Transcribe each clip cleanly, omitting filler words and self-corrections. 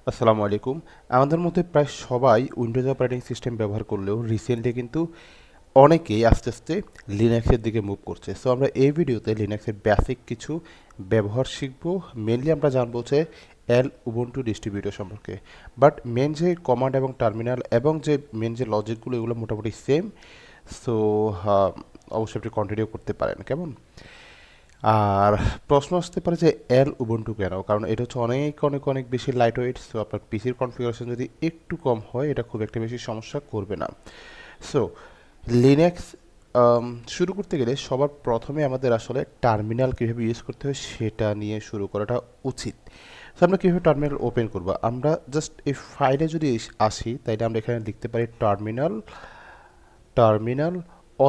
আসসালামু আলাইকুম। আমাদের মধ্যে প্রায় সবাই উইন্ডোজ অপারেটিং সিস্টেম ব্যবহার করলেও রিসেন্টলি কিন্তু অনেকেই আস্তে আস্তে লিনাক্সের দিকে মুভ করছে। সো আমরা এই ভিডিওতে লিনাক্সের বেসিক কিছু ব্যবহার শিখব। মেনলি আমরা জানবো যে উবুন্টু ডিস্ট্রিবিউটর সম্পর্কে। বাট মেন যে কমান্ড এবং টার্মিনাল এবং যে মেন যে লজিকগুলো এগুলো মোটামুটি সেম। সো অবশ্যই আপনি কন্টিনিউ করতে পারেন, কেমন? আর প্রশ্ন আসতে পারে যে উবুন্টু কেন, কারণ এটা হচ্ছে অনেক অনেক অনেক বেশি লাইট ওয়েট। সো আপনার পিসির কনফিগারেশন যদি একটু কম হয় এটা খুব একটা বেশি সমস্যা করবে না। সো লিনাক্স শুরু করতে গেলে সবার প্রথমে আমাদের আসলে টার্মিনাল কীভাবে ইউজ করতে হয় সেটা নিয়ে শুরু করাটা উচিত। সো আমরা কীভাবে টার্মিনাল ওপেন করবো, আমরা জাস্ট এই ফাইলে যদি আসি তাইলে আমরা এখানে লিখতে পারি টার্মিনাল টার্মিনাল,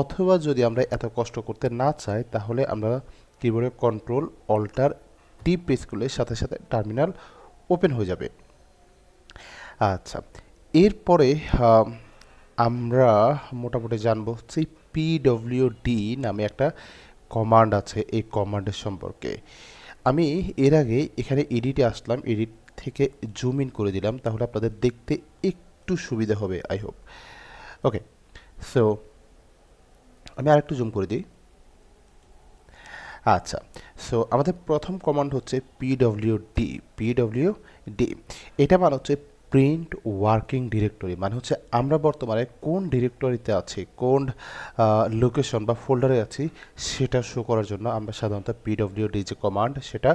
অথবা যদি আমরা এত কষ্ট করতে না চাই তাহলে আমরা কিবোর্ডে কন্ট্রোল অল্টার টি প্রেস করলে সাথে সাথে টার্মিনাল ওপেন হয়ে যাবে। আচ্ছা, এরপরে আমরা মোটামুটি জানবো হচ্ছে পিডব্লিউডি নামে একটা কমান্ড আছে, এই কমান্ডের সম্পর্কে। আমি এর আগে এখানে এডিটে আসলাম, এডিট থেকে জুম ইন করে দিলাম, তাহলে আপনাদের দেখতে একটু সুবিধা হবে আই হোপ। ওকে, সো আমি আরেকটু জুম করে দিই। আচ্ছা, সো আমাদের প্রথম কমান্ড হচ্ছে পিডব্লিউডি। এটা মানে হচ্ছে প্রিন্ট ওয়ার্কিং ডিরেক্টরি, মানে হচ্ছে আমরা বর্তমানে কোন ডিরেক্টরিতে আছি, কোন লোকেশন বা ফোল্ডারে আছি সেটা শো করার জন্য আমরা সাধারণত পিডব্লিউডি যে কমান্ড সেটা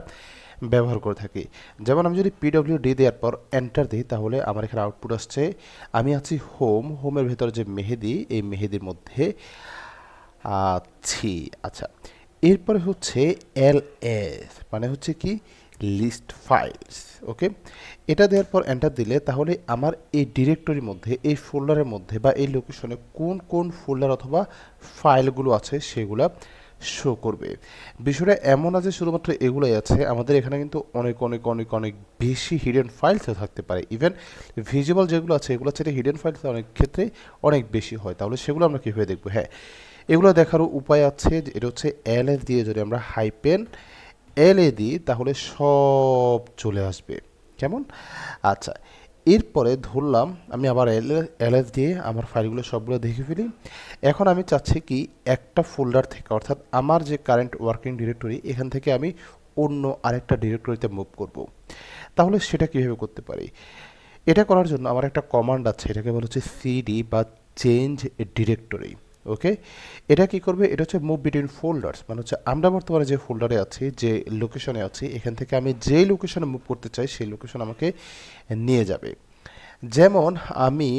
ব্যবহার করে থাকি। যেমন আমি যদি পিডব্লিউডি দেওয়ার পর এন্টার দিই তাহলে আমার এখানে আউটপুট আসছে আমি আছি হোমের ভেতর যে মেহেদি, এই মেহেদির মধ্যে আছি। আচ্ছা, এরপরে হচ্ছে এলএস, মানে হচ্ছে কি লিস্ট ফাইলস। ওকে, এটা দেওয়ার পর এন্টার দিলে তাহলে আমার এই ডিরেক্টরির মধ্যে, এই ফোল্ডারের মধ্যে বা এই লোকেশনে কোন কোন ফোল্ডার অথবা ফাইলগুলো আছে সেগুলো শো করবে। বিষয়টা এমন আছে শুধুমাত্র এগুলোই আছে, আমাদের এখানে কিন্তু অনেক অনেক অনেক অনেক বেশি হিডেন ফাইলসও থাকতে পারে। ইভেন ভিজুয়াল যেগুলো আছে এগুলো হচ্ছে হিডেন ফাইলস অনেক ক্ষেত্রে অনেক বেশি হয়। তাহলে সেগুলো আমরা কীভাবে দেখবো? হ্যাঁ, এগুলো দেখারও উপায় আছে। এটা হচ্ছে এলএস দিয়ে যদি আমরা হাইপেন এলএ দিই তাহলে সব চলে আসবে, কেমন? আচ্ছা, এরপরে ধরলাম আমি আবার এলএস দিয়ে আমার ফাইলগুলো সবগুলো দেখে ফেলি। এখন আমি চাচ্ছি কি একটা ফোল্ডার থেকে, অর্থাৎ আমার যে কারেন্ট ওয়ার্কিং ডিরেক্টরি এখান থেকে আমি অন্য আরেকটা ডিরেক্টরিতে মুভ করব। তাহলে সেটা কীভাবে করতে পারি? এটা করার জন্য আমার একটা কমান্ড আছে, এটাকে বলা হচ্ছে সিডি বা চেঞ্জ ডিরেক্টরি। ওকে, এটা কি করবে? এটা হচ্ছে মুভ বিটুইন ফোল্ডার্স, মানে হচ্ছে আমরা বর্তমানে যে ফোল্ডারে আছি, যে লোকেশনে আছি, এখান থেকে আমি যেই লোকেশনে মুভ করতে চাই সেই লোকেশন আমাকে নিয়ে যাবে। যেমন আমি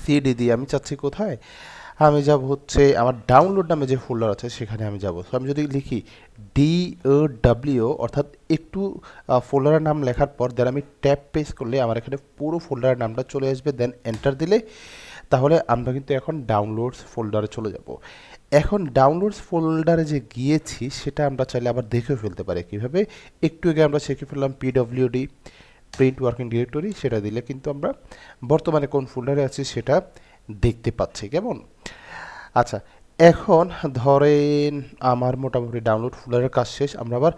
সিডি দিয়ে আমি চাচ্ছি কোথায়, আমি যাব হচ্ছে আমার ডাউনলোড নামে যে ফোল্ডার আছে সেখানে আমি যাব। তো আমি যদি লিখি DOW, অর্থাৎ একটু ফোল্ডারের নাম লেখার পর দেন আমি ট্যাব পেজ করলে আমার এখানে পুরো ফোল্ডারের নামটা চলে আসবে। দেন এন্টার দিলে তাহলে আমরা কিন্তু এখন ডাউনলোডস ফোল্ডারে চলে যাব। এখন ডাউনলোডস ফোল্ডারে যে গিয়েছি সেটা আমরা চাইলে আবার দেখেও ফেলতে পারি। কীভাবে? একটু আগে আমরা শিখে ফেললাম পিডব্লিউডি প্রিন্ট ওয়ার্কিং ডিরেক্টরি, সেটা দিলে কিন্তু আমরা বর্তমানে কোন ফোল্ডারে আছি সেটা দেখতে পাচ্ছি, কেমন? আচ্ছা, এখন ধরেন আমার মোটামুটি ডাউনলোড ফোল্ডারের কাজ শেষ, আমরা আবার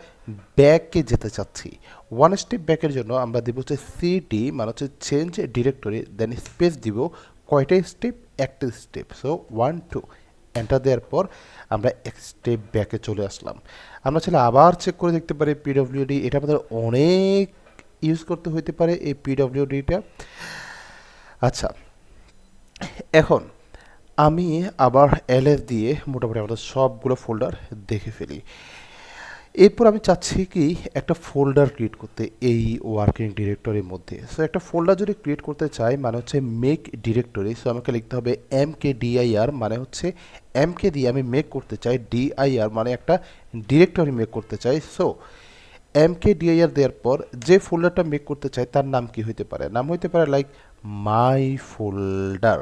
ব্যাকে যেতে চাচ্ছি। ওয়ান স্টেপ ব্যাকের জন্য আমরা দিব হচ্ছে সিডি, মানে হচ্ছে চেঞ্জ ডিরেক্টরি, দেন স্পেস দিব কয়টা স্টেপ? একটা স্টেপ। সো 1 2 এন্টার দেওয়ার পর আমরা এক স্টেপ ব্যাকে চলে আসলাম। আমরা চাইলে আবার চেক করে দেখতে পারি পিডব্লিউডি, এটা আমাদের অনেক ইউজ করতে হইতে পারে এই পিডব্লিউডিটা। আচ্ছা, এখন আমি আবার এলএস দিয়ে মোটামুটি আমাদের সবগুলো ফোল্ডার দেখে ফেলি। এরপর আমি চাচ্ছি কি একটা ফোল্ডার ক্রিয়েট করতে এই ওয়ার্কিং ডিরেক্টরির মধ্যে। সো একটা ফোল্ডার যদি ক্রিয়েট করতে চাই মানে হচ্ছে মেক ডিরেক্টরি, সো আমাকে লিখতে হবে MKDIR, মানে হচ্ছে এমকে দিয়ে আমি মেক করতে চাই, ডিআইআর মানে একটা ডিরেক্টরি মেক করতে চাই। সো MKDIR দেওয়ার পর যে ফোল্ডারটা মেক করতে চাই তার নাম কি হইতে পারে? নাম হইতে পারে like my folder.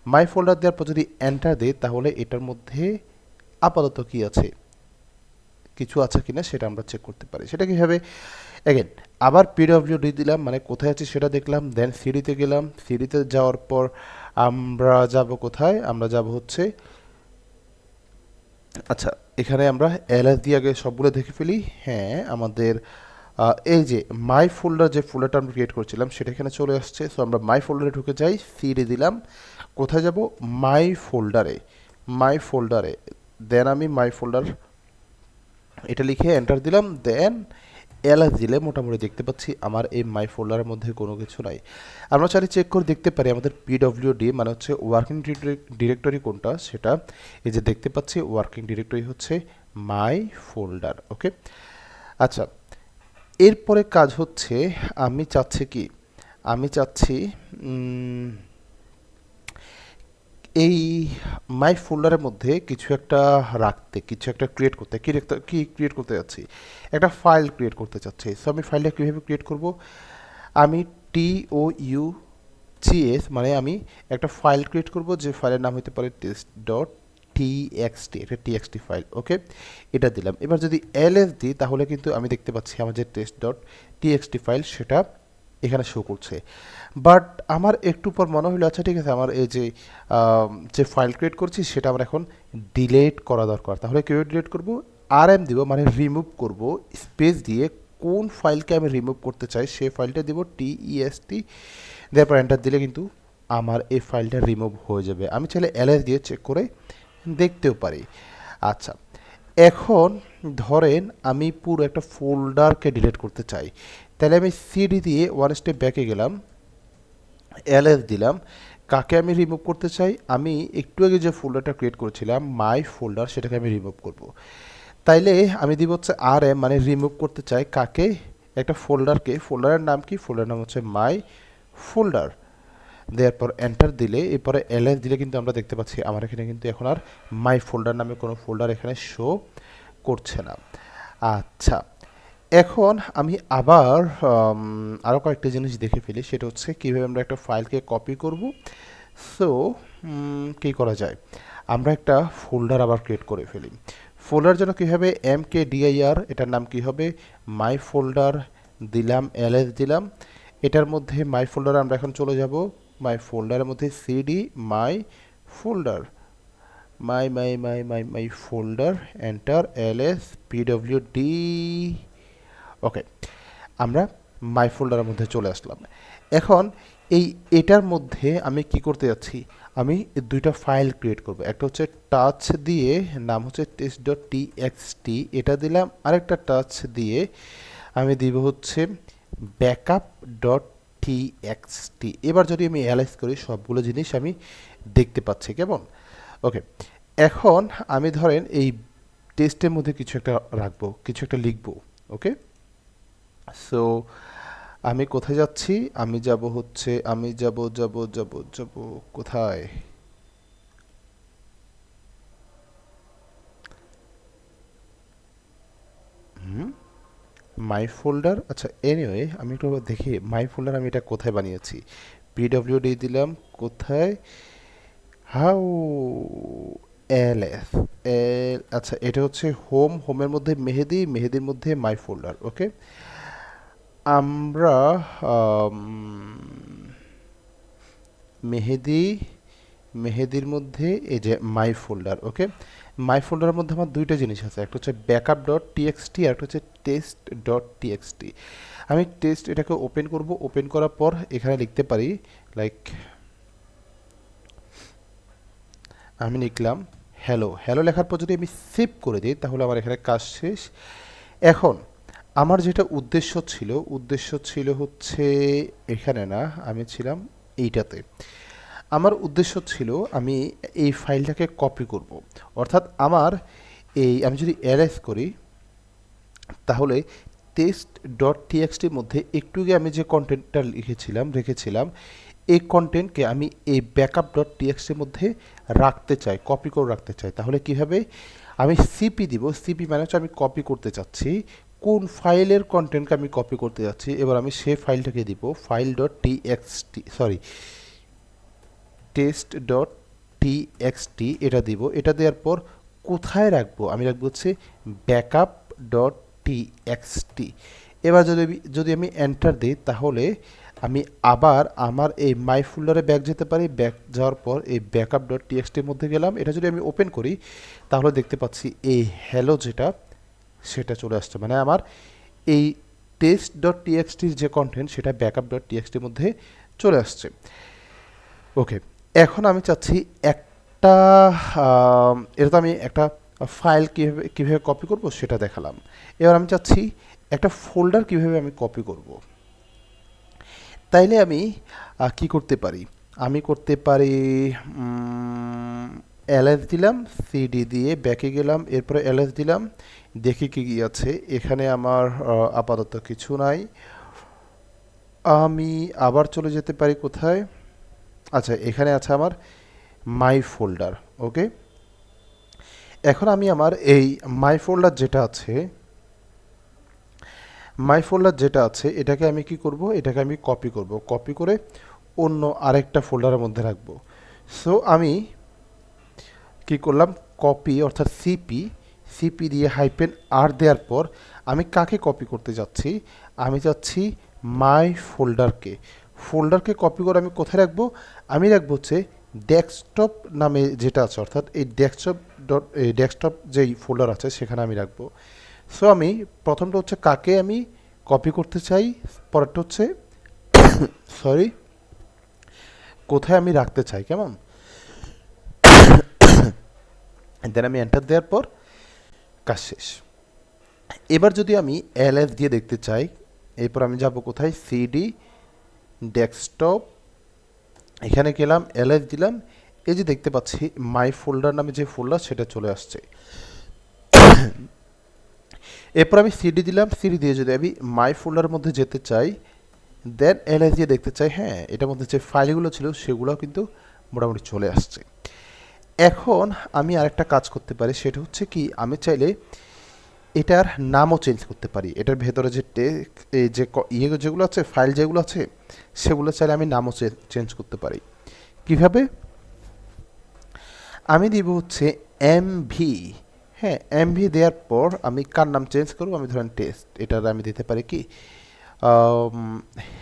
My folder দেওয়ার পর যদি এন্টার দিই তাহলে এটার মধ্যে আপাতত কি আছে, কিছু আছে কিনা সেটা আমরা চেক করতে পারি। সেটা কীভাবে? অ্যাগেন আবার পিডব্লিউডি দিলাম, মানে কোথায় আছে সেটা দেখলাম, দেন সিডিতে গেলাম। সিডিতে যাওয়ার পর আমরা যাব কোথায়? আমরা যাব হচ্ছে, আচ্ছা এখানে আমরা এলএস দিয়ে আগে সবগুলো দেখে ফেলি। হ্যাঁ, আমাদের এই যে মাই ফোল্ডার যে ফোল্ডারটা আমরা ক্রিয়েট করছিলাম সেটা এখানে চলে আসছে। সো আমরা মাই ফোল্ডারে ঢুকে যাই, সিডি দিলাম, কোথায় যাব, মাই ফোল্ডারে দেন আমি মাই ফোল্ডার এটা লিখে এন্টার দিলাম, দেন এলএস দিলে মোটামুটি দেখতে পাচ্ছি আমার এই মাই ফোল্ডারের মধ্যে কোনো কিছু নাই। আমরা চাইলে চেক করে দেখতে পারি আমাদের পিডব্লিউডি মানে হচ্ছে ওয়ার্কিং ডিরেক্টরি কোনটা, সেটা এই যে দেখতে পাচ্ছি ওয়ার্কিং ডিরেক্টরি হচ্ছে মাই ফোল্ডার। ওকে, আচ্ছা, এরপরে কাজ হচ্ছে আমি চাচ্ছি এই মাই ফোল্ডারের মধ্যে কিছু একটা রাখতে, কিছু একটা ক্রিয়েট করতে। কি ক্রিয়েট করতে যাচ্ছি, একটা ফাইল ক্রিয়েট করতে চাচ্ছি। সো আমি ফাইলটা কীভাবে ক্রিয়েট করব, আমি TOUGS মানে আমি একটা ফাইল ক্রিয়েট করব, যে ফাইলের নাম হতে পারে test.txt, এটা টিএক্সটি ফাইল। ওকে, এটা দিলাম। এবার যদি ls দিই তাহলে কিন্তু আমি দেখতে পাচ্ছি আমার যে test.txt ফাইল সেটা এখানে শো করছে। বাট আমার একটু পর মনে হলো আচ্ছা ঠিক আছে, আমার এই যে ফাইল ক্রিয়েট করছি সেটা আমার এখন ডিলিট করা দরকার। তাহলে কীভাবে ডিলিট করব, rm দিব, মানে রিমুভ করব, স্পেস দিয়ে কোন ফাইলকে আমি রিমুভ করতে চাই সেই ফাইলটা দিব test, তারপর এন্টার দিলে কিন্তু আমার এই ফাইলটা রিমুভ হয়ে যাবে। আমি চাইলে ls দিয়ে চেক করে দেখতেও পারি। আচ্ছা, এখন ধরেন আমি পুরো একটা ফোল্ডারকে ডিলিট করতে চাই, তাহলে আমি সিডি দিয়ে ওয়ান স্টেপ ব্যাকে গেলাম, ls দিলাম, কাকে আমি রিমুভ করতে চাই, আমি একটু আগে যে ফোল্ডারটা ক্রিয়েট করেছিলাম মাই ফোল্ডার সেটাকে আমি রিমুভ করব। তাইলে আমি দিব হচ্ছে rm মানে রিমুভ করতে চাই কাকে, একটা ফোল্ডারকে। ফোল্ডারের নাম কি, ফোল্ডারের নাম হচ্ছে মাই ফোল্ডার। দেওয়ার পর এন্টার দিলে এরপরে ls দিলে কিন্তু আমরা দেখতে পাচ্ছি আমার এখানে কিন্তু এখন আর মাই ফোল্ডার নামে কোনো ফোল্ডার এখানে শো করছে না। আচ্ছা, এখন আমি আবার আরও কয়েকটা জিনিস দেখে ফেলি, সেটা হচ্ছে কীভাবে আমরা একটা ফাইলকে কপি করব। সো কী করা যায়, আমরা একটা ফোল্ডার আবার ক্রিয়েট করে ফেলি। ফোল্ডার জন্য কী হবে, mkdir, এটার নাম কি হবে মাই ফোল্ডার দিলাম, ls দিলাম। এটার মধ্যে মাই ফোল্ডারে আমরা এখন চলে যাব, মাই ফোল্ডারের মধ্যে সিডি মাই ফোল্ডার, মাই ফোল্ডার, এন্টার, ls, pwd। ওকে, আমরা মাই ফোল্ডারের মধ্যে চলে আসলাম। এখন এটার মধ্যে আমি কি করতে যাচ্ছি, আমি দুইটা ফাইল ক্রিয়েট করব। একটা হচ্ছে টাচ দিয়ে, নাম হচ্ছে test.txt, এটা দিলাম। আরেকটা টাচ দিয়ে আমি দিব হচ্ছে backup.txt। এবার যদি আমি অ্যালাইজ করি সবগুলো জিনিস আমি দেখতে পাচ্ছি কেমন। ওকে, এখন আমি ধরেন এই টেস্টের মধ্যে কিছু একটা রাখবো, কিছু একটা লিখবো। ওকে, সো আমি কোথায় যাচ্ছি, আমি যাব হচ্ছে, আমি যাব কোথায়, মাই ফোল্ডার। আচ্ছা, এনিওয়ে আমি একটু দেখি মাই ফোল্ডার আমি এটা কোথায় বানিয়েছি। পিডব্লিউডি দিলাম, কোথায়, হাউ, ls, আচ্ছা এটা হচ্ছে হোমের মধ্যে মেহেদির মধ্যে মাই ফোল্ডার। ওকে, আমরা মেহেদির মধ্যে এই যে মাই ফোল্ডার। ওকে, মাই ফোল্ডারের মধ্যে আমার দুইটা জিনিস আছে, একটা হচ্ছে backup.txt আর একটা হচ্ছে test.txt। আমি এটাকে ওপেন করব, ওপেন করার পর এখানে লিখতে পারি লাইক, আমি লিখলাম হ্যালো লেখার পর যদি আমি সেভ করে দিই তাহলে আমার এখানে কাজ শেষ। এখন আমার যেটা উদ্দেশ্য ছিল হচ্ছে এখানে না, আমি ছিলাম এইটাতে। আমার উদ্দেশ্য ছিল আমি এই ফাইলটাকে কপি করব, অর্থাৎ আমি যদি অ্যারেস করি তাহলে test.txt মধ্যে একটু আগে আমি যে কন্টেন্টটা রেখেছিলাম এই কন্টেন্টকে আমি এই backup.txt মধ্যে কপি করে রাখতে চাই। তাহলে কীভাবে, আমি সিপি দিব, সিপি মানে হচ্ছে আমি কপি করতে চাচ্ছি কোন ফাইলের কন্টেন্টকে আমি কপি করতে যাচ্ছি। এবার আমি সেই ফাইলটাকে দিব test.txt, এটা দিব। এটা দেওয়ার পর কোথায় রাখবো, আমি রাখবো হচ্ছে backup.txt। এবার যদি আমি এন্টার দিই তাহলে আমি আবার আমার এই মাই ফোল্ডারে ব্যাক যেতে পারি। ব্যাক যাওয়ার পর এই backup.txt এর মধ্যে গেলাম। এটা যদি আমি ওপেন করি তাহলে দেখতে পাচ্ছি এই হ্যালো যেটা সেটা চলে আসছে, মানে আমার এই টেস্ট ডট টিএক্সটির যে কন্টেন্ট সেটা ব্যাকআপ ডট টিএক্সটির মধ্যে চলে আসছে। ওকে, এখন আমি চাচ্ছি একটা এটা তো আমি একটা ফাইল কীভাবে কপি করব সেটা দেখালাম। এবার আমি চাচ্ছি একটা ফোল্ডার কিভাবে আমি কপি করব। তাইলে আমি কি করতে পারি, আমি করতে পারি এলএস দিলাম, সিডি দিয়ে ব্যাকে গেলাম, এরপরে এলএস দিলাম, দেখি কি কি আছে। এখানে আমার আপাতত কিছু নাই। আমি আবার চলে যেতে পারি কোথায়, আচ্ছা এখানে আছে আমার মাই ফোল্ডার। ওকে, এখন আমি আমার এই মাই ফোল্ডার যেটা আছে এটাকে আমি কি করব, এটাকে আমি কপি করব, কপি করে অন্য আরেকটা ফোল্ডারের মধ্যে রাখবো। সো আমি কি করলাম, কপি অর্থাৎ সিপি দিয়ে হাইপেন আর দেওয়ার পর আমি কাকে কপি করতে যাচ্ছি, আমি যাচ্ছি মাই ফোল্ডারকে কপি করে আমি কোথায় রাখবো, আমি রাখবো হচ্ছে ডেস্কটপ নামে যেটা আছে, অর্থাৎ এই ডেস্কটপ যেই ফোল্ডার আছে সেখানে আমি রাখবো। সো আমি প্রথমটা হচ্ছে কাকে আমি কপি করতে চাই, পরেরটা হচ্ছে সরি কোথায় আমি রাখতে চাই, কেমন। দেন আমি এন্টার দেওয়ার পর কাজ শেষ। এবার যদি আমি এলএস দিয়ে দেখতে চাই, এরপর আমি যাব কোথায়, সিডি ডেস্কটপ, এখানে গেলাম, এলএস দিলাম, এই যে দেখতে পাচ্ছি মাই ফোল্ডার নামে যে ফোল্ডার সেটা চলে আসছে। এরপর আমি সিডি দিলাম, সিডি দিয়ে যদি আমি মাই ফোল্ডারের মধ্যে যেতে চাই, দেন এলএস দিয়ে দেখতে চাই, হ্যাঁ এটার মধ্যে যে ফাইলগুলো ছিল সেগুলোও কিন্তু মোটামুটি চলে আসছে। এখন আমি আরেকটা কাজ করতে পারি, সেটা হচ্ছে কি, আমি চাইলে এটার নামও চেঞ্জ করতে পারি। এটার ভেতরে যে যেগুলো আছে, ফাইল যেগুলো আছে সেগুলো চাইলে আমি নামও চেঞ্জ করতে পারি। কিভাবে, আমি দিব হচ্ছে এমভি, হ্যাঁ এমভি দেওয়ার পর আমি কার নাম চেঞ্জ করবো, আমি ধরেন টেস্ট, এটার আমি দিতে পারি কি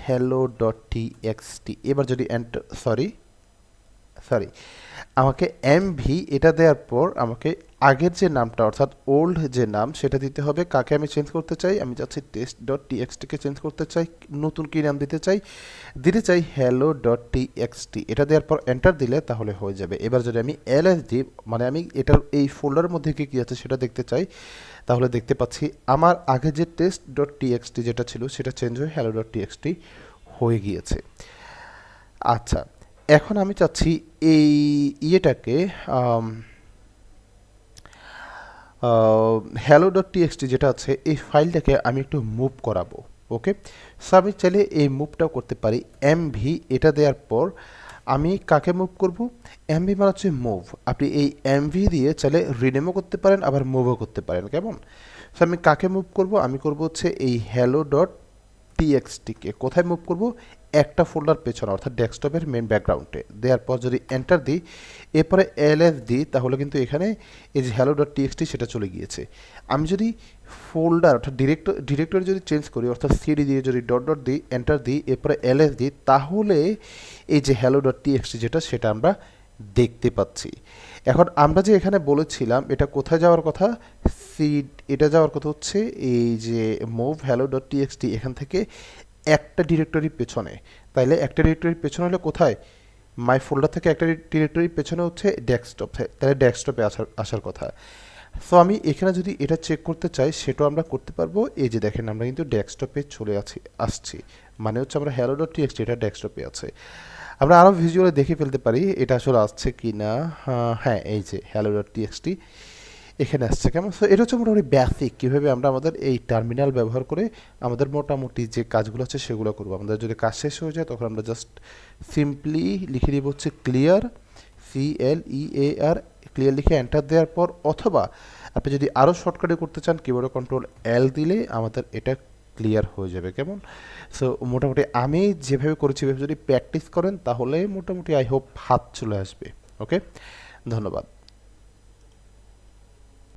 hello ডট টিএক্সটি। এবার যদি এন্টার সরি আমাকে এমভি এটা দেওয়ার পর আমাকে আগের যে নামটা অর্থাৎ ওল্ড যে নাম সেটা দিতে হবে। কাকে আমি চেঞ্জ করতে চাই, আমি যাচ্ছি টেস্ট ডট টিএক্সটিকে চেঞ্জ করতে চাই, নতুন কী নাম দিতে চাই hello ডট টিএক্সটি। এটা দেওয়ার পর এন্টার দিলে তাহলে হয়ে যাবে। এবার যদি আমি এলএস দিই, মানে আমি এটার এই ফোল্ডারের মধ্যে কী আছে সেটা দেখতে চাই, তাহলে দেখতে পাচ্ছি আমার আগে যে টেস্ট ডট টিএক্সটি যেটা ছিল সেটা চেঞ্জ হয়ে hello ডট টিএক্সটি হয়ে গিয়েছে। আচ্ছা, এখন আমি চাচ্ছি এই ইয়েটাকে hello ডট টিএক্সটি যেটা আছে এই ফাইলটাকে আমি একটু মুভ করাবো। ওকে, সো আমি চাইলে এই মুভটাও করতে পারি। এমভি এটা দেওয়ার পর আমি কাকে মুভ করব, এমভি মানে হচ্ছে মুভ। আপনি এই এমভি দিয়ে চাইলে রিনেমও করতে পারেন, আবার মুভও করতে পারেন, কেমন। সো আমি কাকে মুভ করব, আমি করব হচ্ছে এই hello ডট টিএক্সটিকে কোথায় মুভ করব, একটা ফোল্ডার পেছনে অর্থাৎ ডেস্কটপের মেন ব্যাকগ্রাউন্ডে। দেওয়ার পর যদি এন্টার দিই, এরপরে এলএস দিই, তাহলে কিন্তু এখানে এই যে hello ডট টিএক্সটি সেটা চলে গিয়েছে। আমি যদি ফোল্ডার অর্থাৎ ডিরেক্টরি যদি চেঞ্জ করি, অর্থাৎ সিডি দিয়ে যদি ডট ডট দিই, এন্টার দিই, এরপরে এলএস দিই, তাহলে এই যে hello ডট টিএক্সটি যেটা সেটা আমরা দেখতে পাচ্ছি। এখন আমরা যে এখানে বলেছিলাম এটা কোথায় যাওয়ার কথা, এটা যাওয়ার কথা হচ্ছে এই যে মুভ hello ডট টিএক্সটি, এখান থেকে একটা ডিরেক্টরির পেছনে। তাইলে একটা ডিরেক্টরির পেছনে হলে কোথায়, মাই ফোল্ডার থেকে একটা ডিরেক্টরির পেছনে হচ্ছে ডেস্কটপ, তাহলে ডেস্কটপে আসার কথা। সো আমি এখানে যদি এটা চেক করতে চাই সেটাও আমরা করতে পারবো। এই যে দেখেন আমরা কিন্তু ডেস্কটপে চলে আসছি, মানে হচ্ছে আমরা hello ডট টিএক্সটি এটা ডেস্কটপে আছে। আমরা আরও ভিজুয়ালি দেখে ফেলতে পারি এটা আসলে আসছে কি না। হ্যাঁ, এই যে hello ডট টিএক্সটি এখানে আসছে, কেমন। সো এটা হচ্ছে মোটামুটি বেসিক কীভাবে আমরা আমাদের এই টার্মিনাল ব্যবহার করে আমাদের মোটামুটি যে কাজগুলো আছে সেগুলো করবো। আমাদের যদি কাজ শেষ হয়ে যায় তখন আমরা জাস্ট সিম্পলি লিখে দিব হচ্ছে ক্লিয়ার, CLEAR, ক্লিয়ার লিখে এন্টার দেওয়ার পর, অথবা আপনি যদি আরও শর্টকাটে করতে চান কিবোর্ডে Ctrl+L দিলে আমাদের এটা ক্লিয়ার হয়ে যাবে, কেমন। সো মোটামুটি আমি যেভাবে করেছি এভাবে যদি প্র্যাকটিস করেন তাহলে মোটামুটি আই হোপ হাত চলে আসবে। ওকে, ধন্যবাদ।